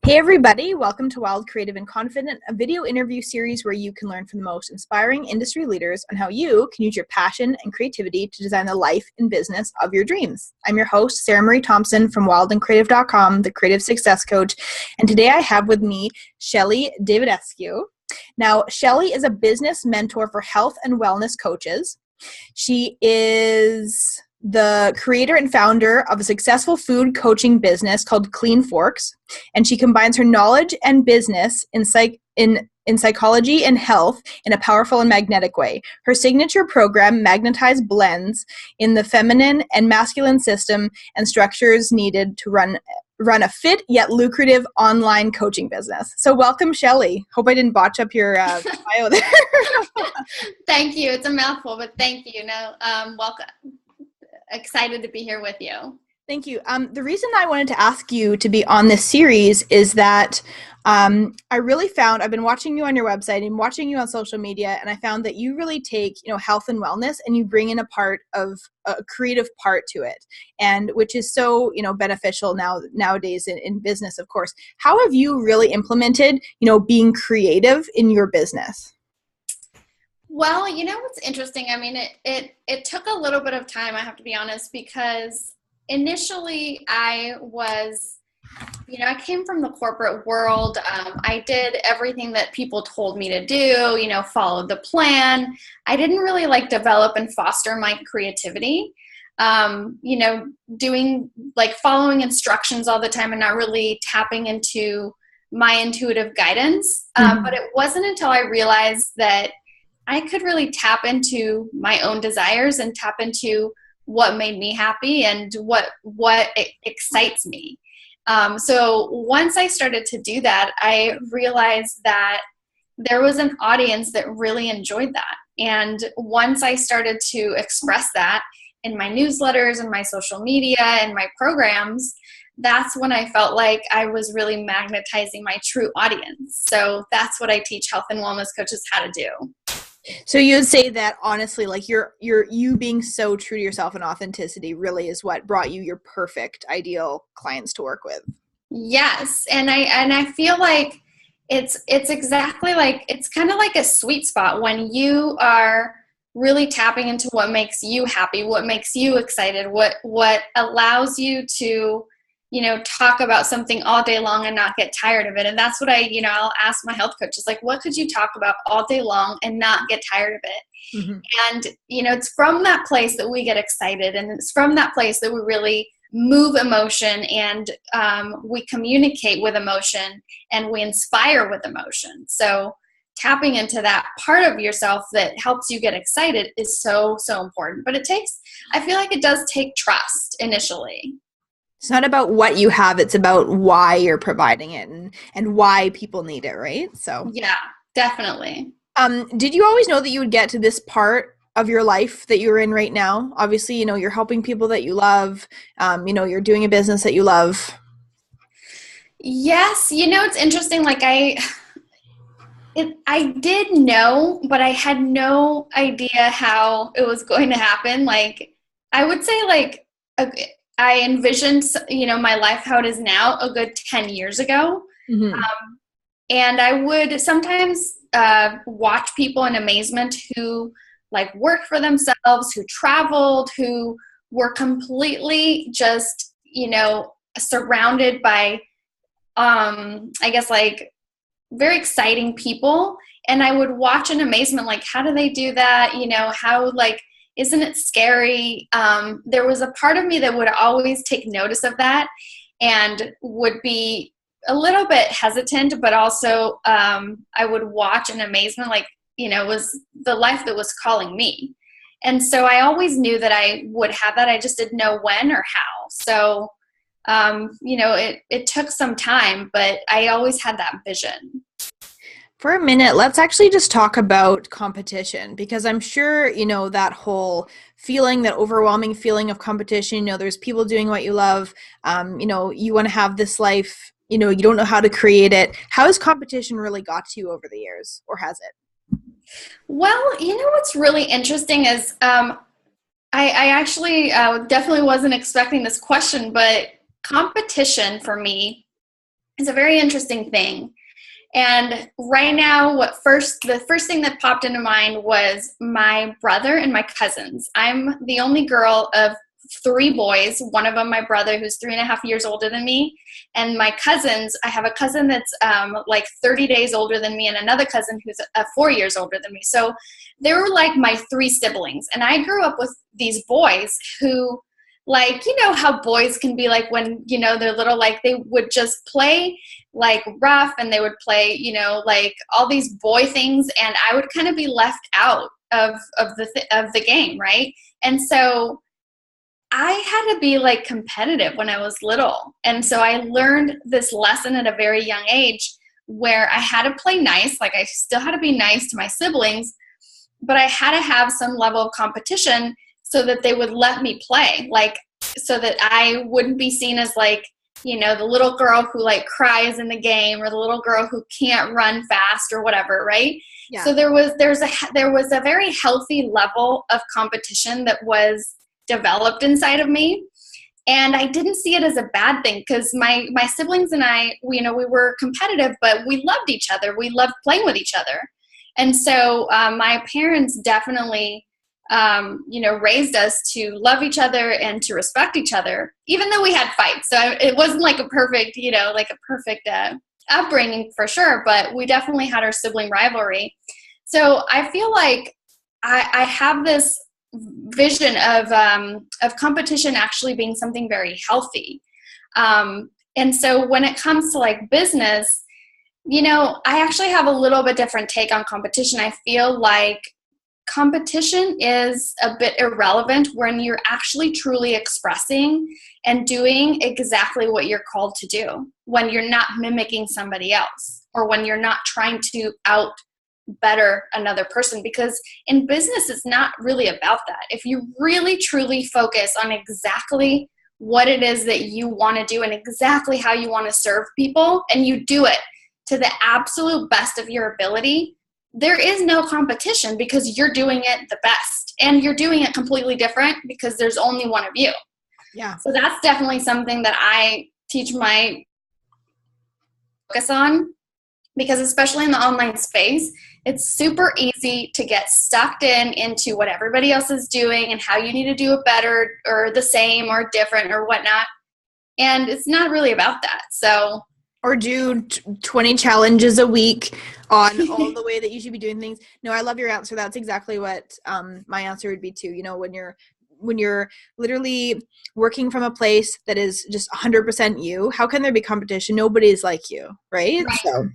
Hey everybody, welcome to Wild, Creative, and Confident, a video interview series where you can learn from the most inspiring industry leaders on how you can use your passion and creativity to design the life and business of your dreams. I'm your host, Sarah Marie Thompson from wildandcreative.com, the creative success coach, and today I have with me Shelley Davidescu. Now, Shelley is a business mentor for health and wellness coaches. She is the creator and founder of a successful food coaching business called Clean Forks, and she combines her knowledge and business in psychology and health in a powerful and magnetic way. Her signature program, Magnetize, blends in the feminine and masculine system and structures needed to run a fit yet lucrative online coaching business. So welcome, Shelley. Hope I didn't botch up your bio there. Thank you. It's a mouthful, but thank you. Welcome. Excited to be here with you. Thank you. The reason I wanted to ask you to be on this series is that I really found, I've been watching you on your website and watching you on social media, and I found that you really take, health and wellness and you bring in a creative part to it, and which is so, beneficial nowadays in business, of course. How have you really implemented, being creative in your business? Well, what's interesting? I mean, it took a little bit of time, I have to be honest, because initially I was, I came from the corporate world. I did everything that people told me to do, followed the plan. I didn't really develop and foster my creativity, doing following instructions all the time and not really tapping into my intuitive guidance. But it wasn't until I realized that I could really tap into my own desires and tap into what made me happy and what excites me. So once I started to do that, I realized that there was an audience that really enjoyed that. And once I started to express that in my newsletters and my social media and my programs, that's when I felt like I was really magnetizing my true audience. So that's what I teach health and wellness coaches how to do. So you'd say that honestly, you being so true to yourself and authenticity really is what brought you your perfect ideal clients to work with. Yes. And I feel like it's exactly it's kind of like a sweet spot when you are really tapping into what makes you happy, what makes you excited, what allows you to, talk about something all day long and not get tired of it. And that's what I'll ask my health coaches, what could you talk about all day long and not get tired of it? Mm-hmm. And, it's from that place that we get excited. And it's from that place that we really move emotion and we communicate with emotion and we inspire with emotion. So tapping into that part of yourself that helps you get excited is so, so important. But I feel like it does take trust initially. It's not about what you have, it's about why you're providing it and why people need it, right? So yeah, definitely. Did you always know that you would get to this part of your life that you're in right now? Obviously, you're helping people that you love, you're doing a business that you love. Yes, it's interesting, I did know, but I had no idea how it was going to happen. I would say I envisioned, my life how it is now a good 10 years ago. Mm-hmm. And I would sometimes watch people in amazement who worked for themselves, who traveled, who were completely just, surrounded by, very exciting people. And I would watch in amazement, how do they do that? How isn't it scary? There was a part of me that would always take notice of that and would be a little bit hesitant, but also I would watch in amazement, it was the life that was calling me. And so I always knew that I would have that. I just didn't know when or how. So, it took some time, but I always had that vision. For a minute, let's actually just talk about competition, because I'm sure, that whole feeling, that overwhelming feeling of competition, there's people doing what you love, you want to have this life, you don't know how to create it. How has competition really got to you over the years, or has it? Well, what's really interesting is I actually definitely wasn't expecting this question, but competition for me It's a very interesting thing. And right now, the first thing that popped into mind was my brother and my cousins. I'm the only girl of 3 boys. One of them, my brother, who's 3.5 years older than me. And my cousins, I have a cousin that's like 30 days older than me and another cousin who's 4 years older than me. So they were like my 3 siblings. And I grew up with these boys who, like, you know how boys can be like when, you know, they're little, like they would just play like rough and they would play, you know, like all these boy things. And I would kind of be left out of the game. Right. And so I had to be like competitive when I was little. And so I learned this lesson at a very young age where I had to play nice. Like I still had to be nice to my siblings, but I had to have some level of competition so that they would let me play, like, so that I wouldn't be seen as like, you know, the little girl who like cries in the game or the little girl who can't run fast or whatever. Right. Yeah. So there was a very healthy level of competition that was developed inside of me. And I didn't see it as a bad thing because my siblings and I, we were competitive, but we loved each other. We loved playing with each other. And so my parents definitely raised us to love each other and to respect each other, even though we had fights. So it wasn't like a perfect, upbringing for sure, but we definitely had our sibling rivalry. So I feel like I have this vision of competition actually being something very healthy. And so when it comes to like business, I actually have a little bit different take on competition. I feel like competition is a bit irrelevant when you're actually truly expressing and doing exactly what you're called to do, when you're not mimicking somebody else or when you're not trying to out better another person. Because in business, it's not really about that. If you really truly focus on exactly what it is that you want to do and exactly how you want to serve people, and you do it to the absolute best of your ability, there is no competition because you're doing it the best and you're doing it completely different because there's only one of you. Yeah. So that's definitely something that I teach my focus on, because especially in the online space, it's super easy to get sucked into what everybody else is doing and how you need to do it better or the same or different or whatnot. And it's not really about that. So, or do 20 challenges a week on all the way that you should be doing things. No, I love your answer. That's exactly what my answer would be too. When you're literally working from a place that is just 100% you, how can there be competition? Nobody is like you, right? So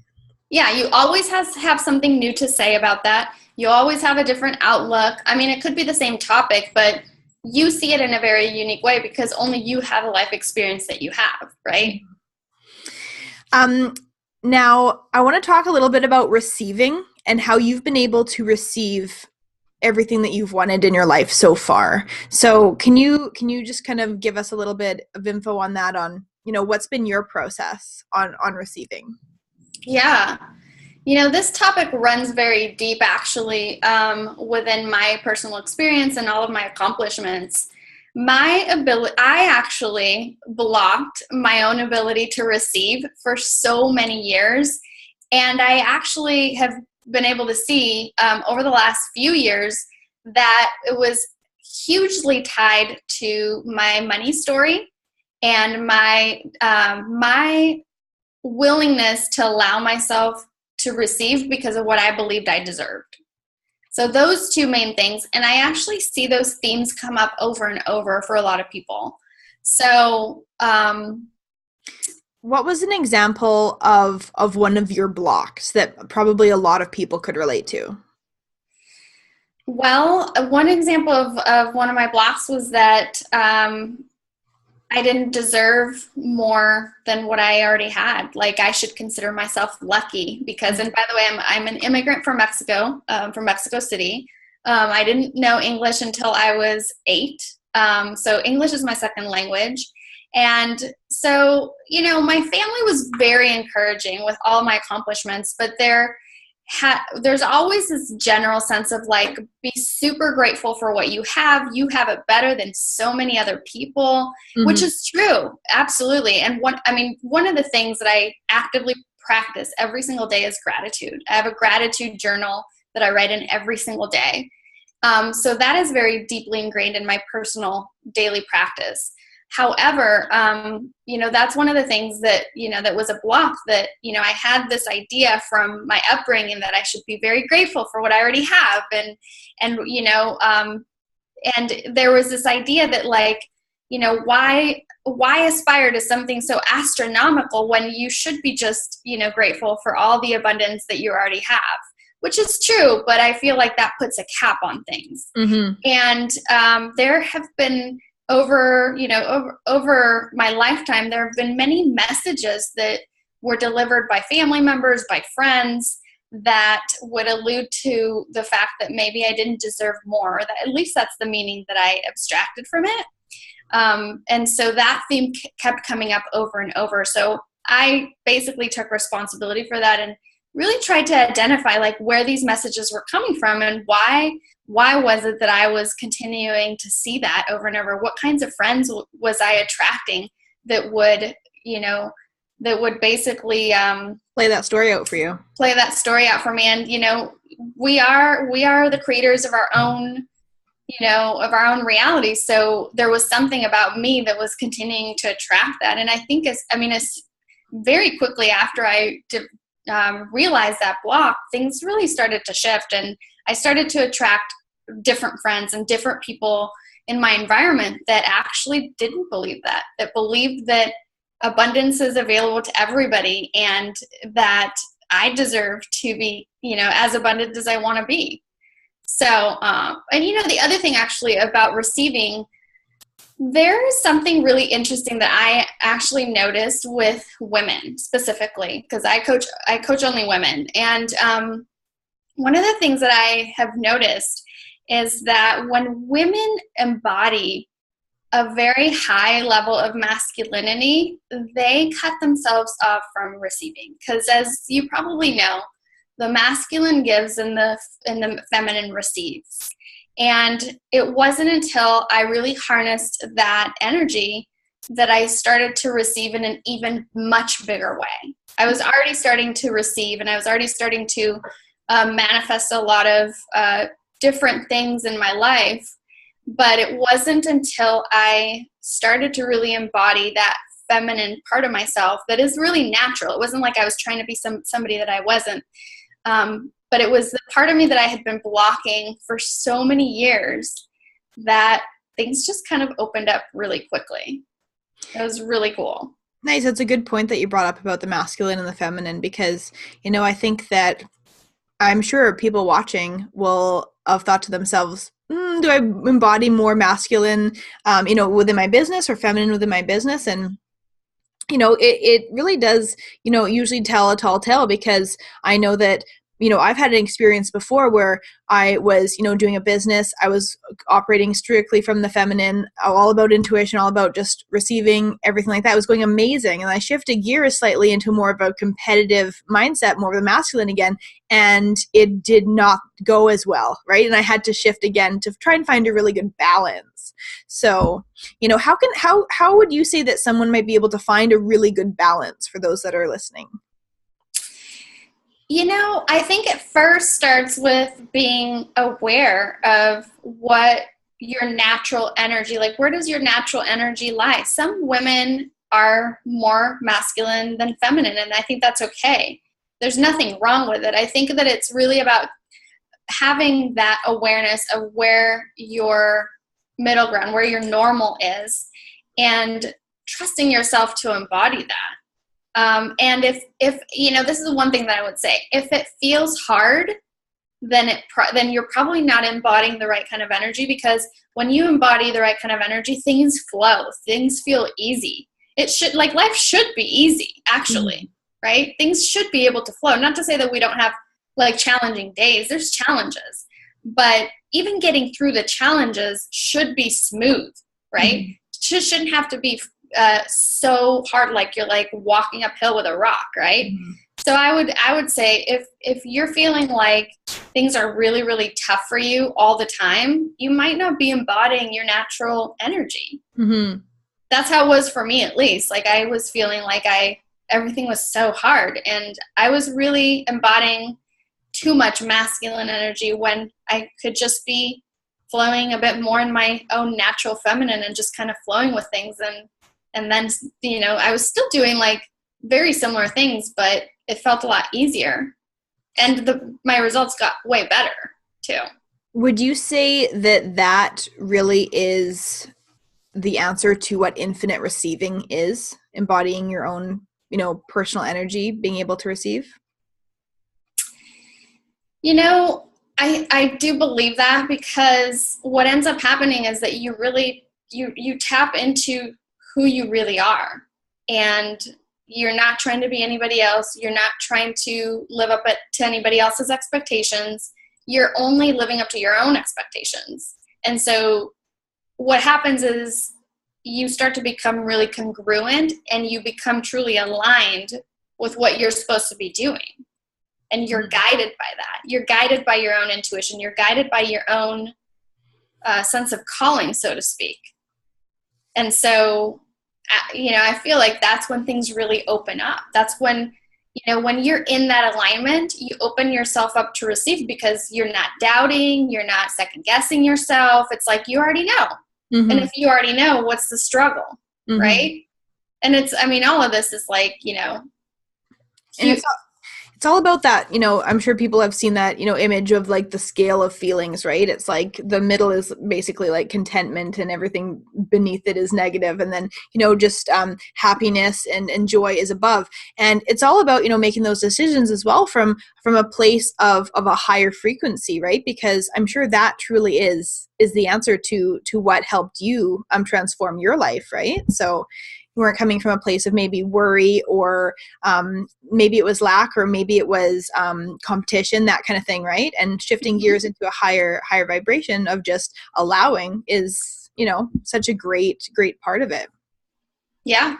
yeah, you always have something new to say about that. You always have a different outlook. I mean, it could be the same topic, but you see it in a very unique way because only you have a life experience that you have, right? Now, I want to talk a little bit about receiving and how you've been able to receive everything that you've wanted in your life so far. So can you just kind of give us a little bit of info on that, on, what's been your process on receiving? Yeah. This topic runs very deep actually within my personal experience and all of my accomplishments. I actually blocked my own ability to receive for so many years. And I actually have been able to see over the last few years that it was hugely tied to my money story and my willingness to allow myself to receive because of what I believed I deserved. So those two main things, and I actually see those themes come up over and over for a lot of people. So what was an example of one of your blocks that probably a lot of people could relate to? Well, one example of one of my blocks was that I didn't deserve more than what I already had. Like, I should consider myself lucky because, and by the way, I'm an immigrant from Mexico City. I didn't know English until I was 8. So English is my second language. And so, my family was very encouraging with all my accomplishments, but there there's always this general sense of like, be super grateful for what you have. You have it better than so many other people, which is true. Absolutely. And one of the things that I actively practice every single day is gratitude. I have a gratitude journal that I write in every single day. So that is very deeply ingrained in my personal daily practice. However, that's one of the things that, that was a block that, I had this idea from my upbringing that I should be very grateful for what I already have. And there was this idea that like, why aspire to something so astronomical when you should be just, grateful for all the abundance that you already have, which is true. But I feel like that puts a cap on things. And there have been over my lifetime, there have been many messages that were delivered by family members, by friends, that would allude to the fact that maybe I didn't deserve more, or that at least that's the meaning that I abstracted from it. And so that theme kept coming up over and over. So I basically took responsibility for that and really tried to identify like where these messages were coming from and why was it that I was continuing to see that over and over? What kinds of friends was I attracting that would basically play that story out for you? Play that story out for me. And, we are the creators of our own, of our own reality. So there was something about me that was continuing to attract that. And I think it's very quickly after I realized that block, things really started to shift, and I started to attract different friends and different people in my environment that actually didn't believe that believed that abundance is available to everybody and that I deserve to be, as abundant as I want to be. So, and the other thing actually about receiving, there is something really interesting that I actually noticed with women specifically, because I coach only women. And one of the things that I have noticed is that when women embody a very high level of masculinity, they cut themselves off from receiving. Because as you probably know, the masculine gives and the feminine receives. And it wasn't until I really harnessed that energy that I started to receive in an even much bigger way. I was already starting to receive, and I was already starting to manifest a lot of different things in my life. But it wasn't until I started to really embody that feminine part of myself that is really natural. It wasn't like I was trying to be somebody that I wasn't. But it was the part of me that I had been blocking for so many years that things just kind of opened up really quickly. It was really cool. Nice. That's a good point that you brought up about the masculine and the feminine, because, I think that I'm sure people watching will have thought to themselves, do I embody more masculine, within my business or feminine within my business? And it really does, usually tell a tall tale, because I know that, I've had an experience before where I was, doing a business. I was operating strictly from the feminine, all about intuition, all about just receiving, everything like that. It was going amazing. And I shifted gears slightly into more of a competitive mindset, more of the masculine again. And it did not go as well, right? And I had to shift again to try and find a really good balance. So, how would you say that someone might be able to find a really good balance for those that are listening? I think it first starts with being aware of what your natural energy, like where does your natural energy lie? Some women are more masculine than feminine, and I think that's okay. There's nothing wrong with it. I think that it's really about having that awareness of where your middle ground, where your normal is, and trusting yourself to embody that. And if this is one thing that I would say, if it feels hard, then you're probably not embodying the right kind of energy, because when you embody the right kind of energy, things flow, things feel easy. Life should be easy, actually, right? Things should be able to flow. Not to say that we don't have challenging days. There's challenges, but even getting through the challenges should be smooth, right? Shouldn't have to be so hard, like you're like walking uphill with a rock, right? Mm-hmm. So I would say if you're feeling like things are really, really tough for you all the time, you might not be embodying your natural energy. Mm-hmm. That's how it was for me, at least. Like I was feeling like everything was so hard, and I was really embodying too much masculine energy when I could just be flowing a bit more in my own natural feminine and just kind of flowing with things. And then, you know, I was still doing like very similar things, but it felt a lot easier. And my results got way better too. Would you say that that really is the answer to what infinite receiving is? Embodying your own, you know, personal energy, being able to receive? You know, I do believe that, because what ends up happening is that you really, you tap into who you really are, and you're not trying to be anybody else. You're not trying to live up to anybody else's expectations. You're only living up to your own expectations. And so what happens is you start to become really congruent, and you become truly aligned with what you're supposed to be doing. And you're guided by that. You're guided by your own intuition. You're guided by your own sense of calling, so to speak. And so, you know, I feel like that's when things really open up. That's when, you know, when you're in that alignment, you open yourself up to receive, because you're not doubting, you're not second guessing yourself. It's like you already know. Mm-hmm. And if you already know, what's the struggle, mm-hmm. right? And it's, I mean, all of this is like, you know, and it's all about that, you know, I'm sure people have seen that, you know, image of like the scale of feelings, right? It's like the middle is basically like contentment, and everything beneath it is negative. And then, you know, just happiness and joy is above. And it's all about, you know, making those decisions as well from a place of a higher frequency, right? Because I'm sure that truly is the answer to what helped you transform your life, right? So you weren't coming from a place of maybe worry, or maybe it was lack, or maybe it was competition, that kind of thing, right? And shifting gears into a higher vibration of just allowing is, you know, such a great part of it. Yeah.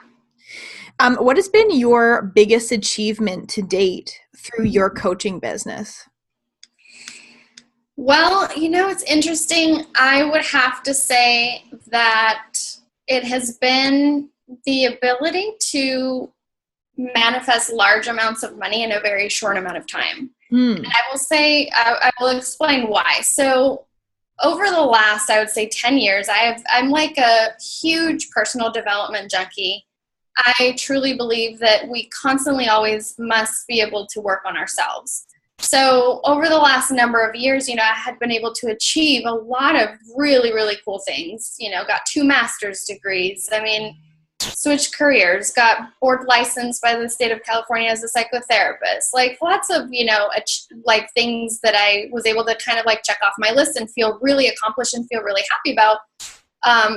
What has been your biggest achievement to date through your coaching business? Well, you know, it's interesting. I would have to say that it has been the ability to manifest large amounts of money in a very short amount of time. And I will say, I will explain why. So over the last, I would say 10 years, I'm like a huge personal development junkie. I truly believe that we constantly always must be able to work on ourselves. So over the last number of years, you know, I had been able to achieve a lot of really, really cool things. You know, got 2 master's degrees. I mean, switched careers, got board licensed by the state of California as a psychotherapist, like lots of, you know, like things that I was able to kind of like check off my list and feel really accomplished and feel really happy about.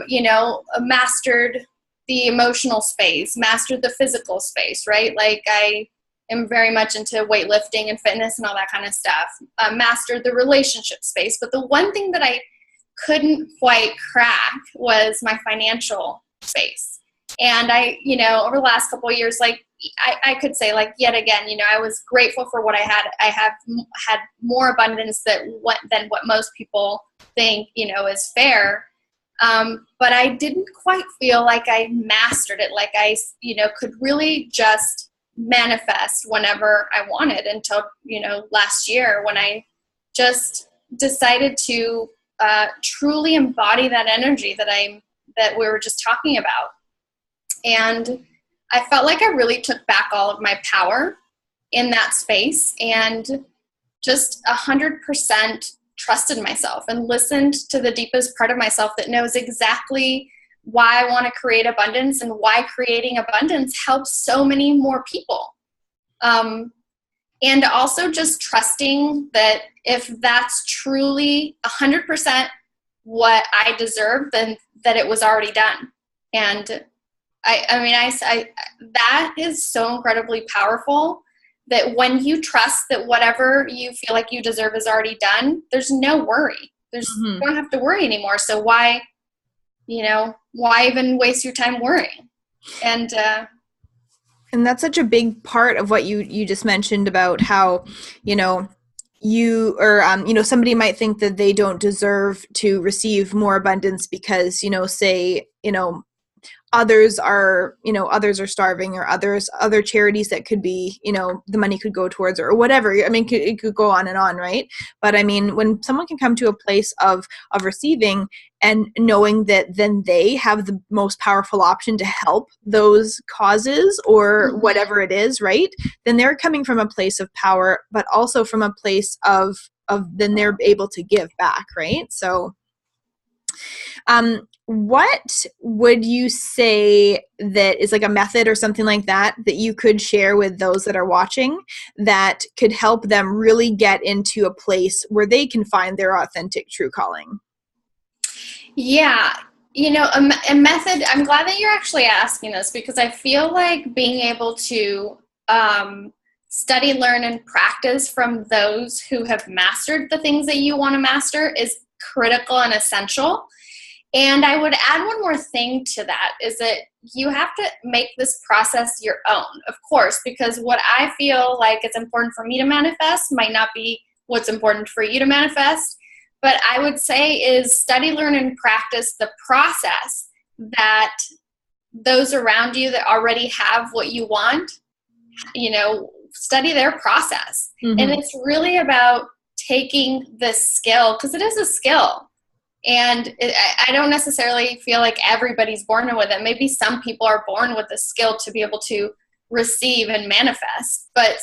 You know, mastered the emotional space, mastered the physical space, right? Like I am very much into weightlifting and fitness and all that kind of stuff. Mastered the relationship space. But the one thing that I couldn't quite crack was my financial space. And I, you know, over the last couple of years, like I could say, like, yet again, you know, I was grateful for what I had. I have had more abundance than what most people think, you know, is fair. But I didn't quite feel like I mastered it. Like I, you know, could really just manifest whenever I wanted until, you know, last year when I just decided to truly embody that energy that we were just talking about. And I felt like I really took back all of my power in that space and just 100% trusted myself and listened to the deepest part of myself that knows exactly why I want to create abundance and why creating abundance helps so many more people. And also just trusting that if that's truly 100% what I deserve, then that it was already done. And I mean, that is so incredibly powerful that when you trust that whatever you feel like you deserve is already done, there's no worry. You don't have to worry anymore. So why even waste your time worrying? And And that's such a big part of what you just mentioned about how, you know, somebody might think that they don't deserve to receive more abundance because, say, others are starving, or other charities that could be, the money could go towards, or whatever. I mean, it could go on and on, right? But I mean, when someone can come to a place of receiving and knowing that then they have the most powerful option to help those causes or whatever it is, right? Then they're coming from a place of power, but also from a place of then they're able to give back, right? So what would you say that is like a method or something like that you could share with those that are watching that could help them really get into a place where they can find their authentic true calling? yeah, a method, I'm glad that you're actually asking this, because I feel like being able to study, learn, and practice from those who have mastered the things that you want to master is critical and essential. And I would add one more thing to that, is that you have to make this process your own, of course, because what I feel like it's important for me to manifest might not be what's important for you to manifest. But I would say is study, learn, and practice the process that those around you that already have what you want, study their process. Mm-hmm. And it's really about taking this skill, because it is a skill. And I don't necessarily feel like everybody's born with it. Maybe some people are born with the skill to be able to receive and manifest. But,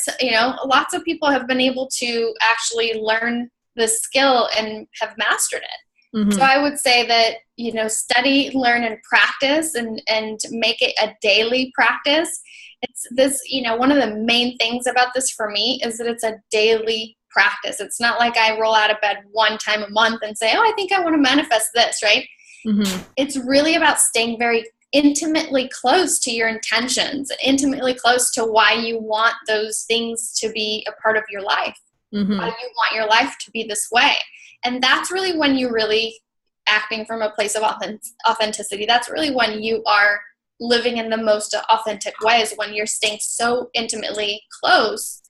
lots of people have been able to actually learn the skill and have mastered it. Mm-hmm. So I would say that, study, learn, and practice and make it a daily practice. It's this, one of the main things about this for me is that it's a daily practice. It's not like I roll out of bed one time a month and say, oh, I think I want to manifest this, right? Mm-hmm. It's really about staying very intimately close to your intentions, intimately close to why you want those things to be a part of your life, mm-hmm. why you want your life to be this way. And that's really when you're really acting from a place of authenticity. That's really when you are living in the most authentic ways, when you're staying so intimately close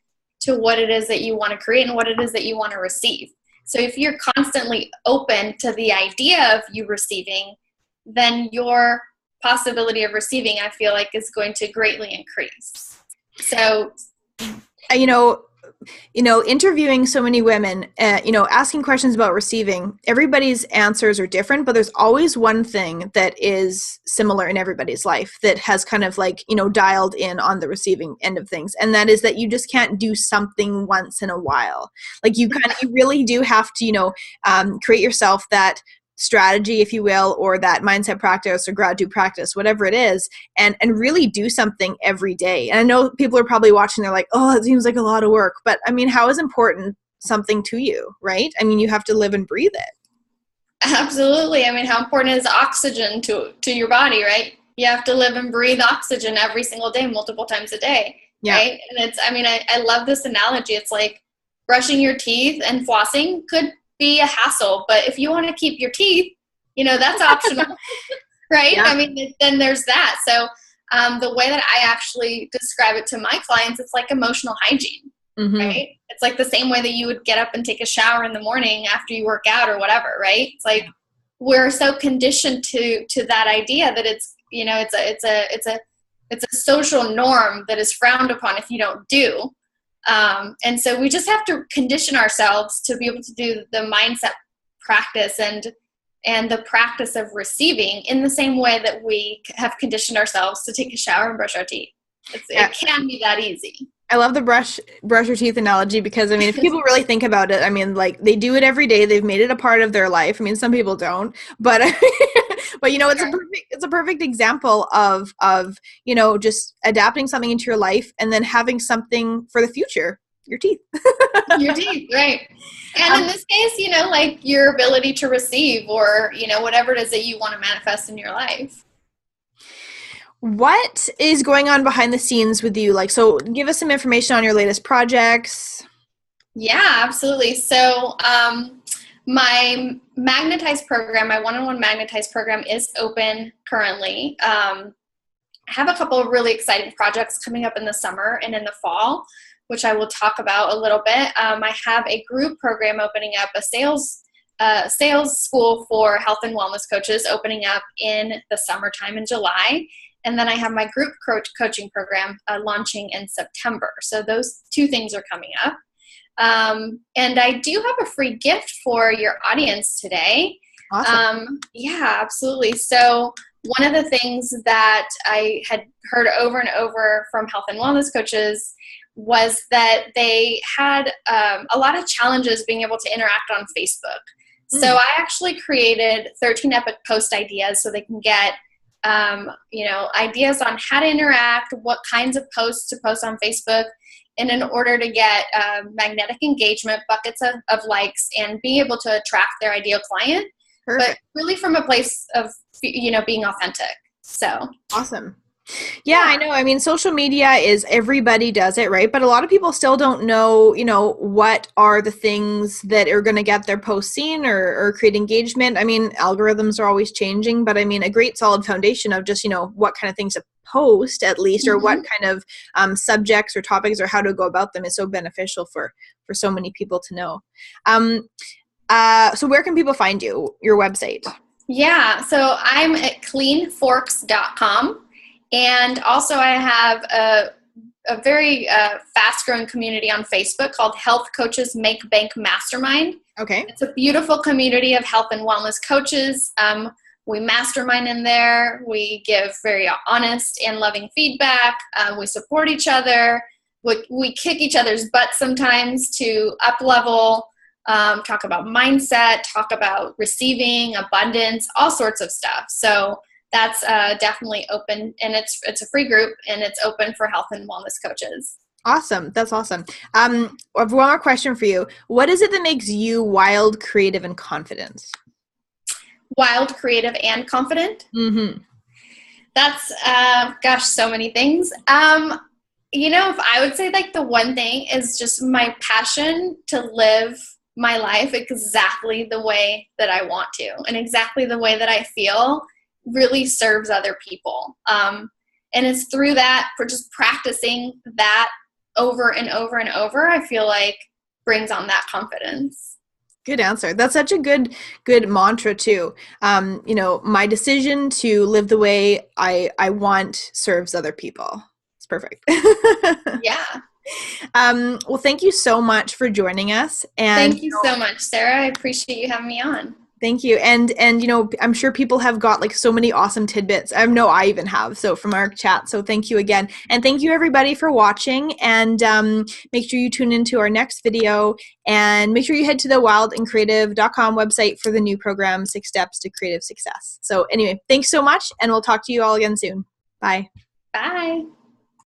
to what it is that you want to create and what it is that you want to receive. So if you're constantly open to the idea of you receiving, then your possibility of receiving, I feel like, is going to greatly increase. So, interviewing so many women, asking questions about receiving, everybody's answers are different, but there's always one thing that is similar in everybody's life that has kind of like, dialed in on the receiving end of things. And that is that you just can't do something once in a while. Like you really do have to, create yourself that strategy, if you will, or that mindset practice or gratitude practice, whatever it is, and really do something every day. And I know people are probably watching, they're like, oh, it seems like a lot of work. But I mean, how is important something to you, right? I mean, you have to live and breathe it. Absolutely. I mean, how important is oxygen to your body, right? You have to live and breathe oxygen every single day, multiple times a day, yeah. Right? And I love this analogy. It's like brushing your teeth and flossing could be a hassle, but if you want to keep your teeth, that's optional. Right? Yeah. I mean, then there's that. So the way that I actually describe it to my clients, it's like emotional hygiene. Mm-hmm. Right? It's like the same way that you would get up and take a shower in the morning after you work out or whatever, right? It's like we're so conditioned to that idea that it's it's a social norm that is frowned upon if you don't do. And so we just have to condition ourselves to be able to do the mindset practice and the practice of receiving in the same way that we have conditioned ourselves to take a shower and brush our teeth. It can be that easy. I love the brush your teeth analogy, because I mean, if people really think about it, I mean, like they do it every day. They've made it a part of their life. I mean, some people don't, but it's a perfect example of just adapting something into your life and then having something for the future. Your teeth. Your teeth, right. And in this case, like your ability to receive or, whatever it is that you want to manifest in your life. What is going on behind the scenes with you? Like, so give us some information on your latest projects. Yeah, absolutely. So my magnetized program, my one-on-one magnetized program is open currently. I have a couple of really exciting projects coming up in the summer and in the fall, which I will talk about a little bit. I have a group program opening up, a sales school for health and wellness coaches opening up in the summertime in July. And then I have my group coaching program launching in September. So those two things are coming up. And I do have a free gift for your audience today. Awesome. Yeah, absolutely. So one of the things that I had heard over and over from health and wellness coaches was that they had a lot of challenges being able to interact on Facebook. So I actually created 13 epic post ideas so they can get ideas on how to interact, what kinds of posts to post on Facebook, and in order to get magnetic engagement, buckets of likes, and being able to attract their ideal client. Perfect. But really from a place of, being authentic. So awesome. Yeah, I know. I mean, social media is, everybody does it, right? But a lot of people still don't know, what are the things that are going to get their posts seen or create engagement. I mean, algorithms are always changing, but I mean, a great solid foundation of just, what kind of things to post at least, or what kind of subjects or topics or how to go about them is so beneficial for so many people to know. So where can people find you, your website? Yeah, so I'm at cleanforks.com. And also I have a very fast-growing community on Facebook called Health Coaches Make Bank Mastermind. Okay. It's a beautiful community of health and wellness coaches. We mastermind in there. We give very honest and loving feedback. We support each other. We kick each other's butts sometimes to up-level, talk about mindset, talk about receiving, abundance, all sorts of stuff. So that's definitely open, and it's a free group, and it's open for health and wellness coaches. Awesome. That's awesome. I have one more question for you. What is it that makes you wild, creative, and confident? Wild, creative, and confident? Mm-hmm. That's, so many things. If I would say like the one thing is just my passion to live my life exactly the way that I want to, and exactly the way that I feel really serves other people. And it's through that, for just practicing that over and over and over, I feel like brings on that confidence. Good answer. That's such a good mantra too. My decision to live the way I want serves other people. It's perfect. Yeah. Well, thank you so much for joining us. And thank you so much, Sarah. I appreciate you having me on. Thank you. And I'm sure people have got like so many awesome tidbits. I know I even have, so from our chat. So thank you again. And thank you everybody for watching, and make sure you tune into our next video, and make sure you head to the wildandcreative.com website for the new program, 6 Steps to Creative Success. So anyway, thanks so much, and we'll talk to you all again soon. Bye. Bye.